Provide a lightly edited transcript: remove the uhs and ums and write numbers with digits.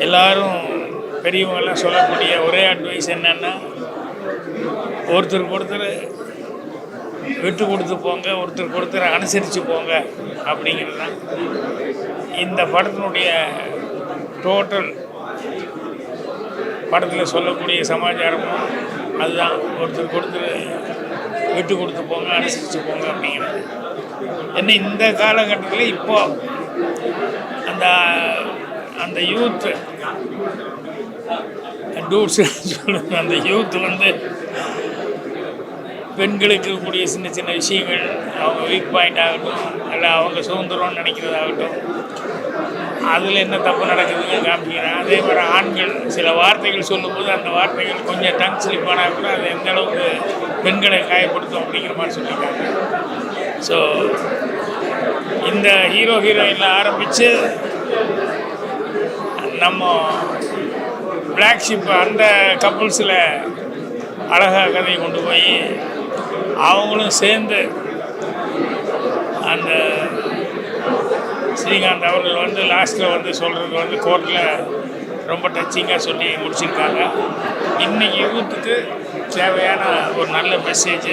எல்லாரும் பெரியவங்கெல்லாம் சொல்லக்கூடிய ஒரே அட்வைஸ் என்னென்னா, ஒருத்தருக்கு ஒருத்தர் விட்டு கொடுத்து போங்க, ஒருத்தருக்கு ஒருத்தர் அனுசரித்து போங்க அப்படிங்கிறது தான் இந்த படத்தினுடைய டோட்டல். படத்தில் சொல்லக்கூடிய சமாச்சாரமும் அதுதான், ஒருத்தருக்கு ஒருத்தர் விட்டு கொடுத்து போங்க, அனுசரித்து போங்க அப்படிங்கிறது. என்ன இந்த காலகட்டத்தில் இப்போ அந்த அந்த யூத்து டூட்ஸ் சொல்லுங்க, அந்த யூத் பெண்களுக்கு இருக்கக்கூடிய சின்ன சின்ன விஷயங்கள், அவங்க வீக் பாயிண்ட் ஆகட்டும், இல்லை அவங்க சுதந்திரம்னு நினைக்கிறதாகட்டும், அதில் என்ன தப்பு நடக்குதுன்னு காமிக்கிறேன். அதே மாதிரி ஆண்கள் சில வார்த்தைகள் சொல்லும்போது அந்த வார்த்தைகள் கொஞ்சம் டங் ஸ்லிப் ஆனால் கூட அது எந்த அளவுக்கு பெண்களை காயப்படுத்தும் அப்படிங்கிற மாதிரி சொல்லியிருக்காங்க. ஸோ இந்த ஹீரோயினில் ஆரம்பித்து நம்ம பிளாக் ஷிப் அந்த கப்புள்ஸில் அழகாக கதையை கொண்டு போய் அவங்களும் சேர்ந்து அந்த ஸ்ரீகாந்த் அவர்கள் லாஸ்ட்டில் சொல்கிறது கோர்ட்டில் ரொம்ப டச்சிங்காக சொல்லி முடிச்சிருக்காங்க. இன்றைக்கி யூத்துக்கு தேவையான ஒரு நல்ல மெசேஜ்.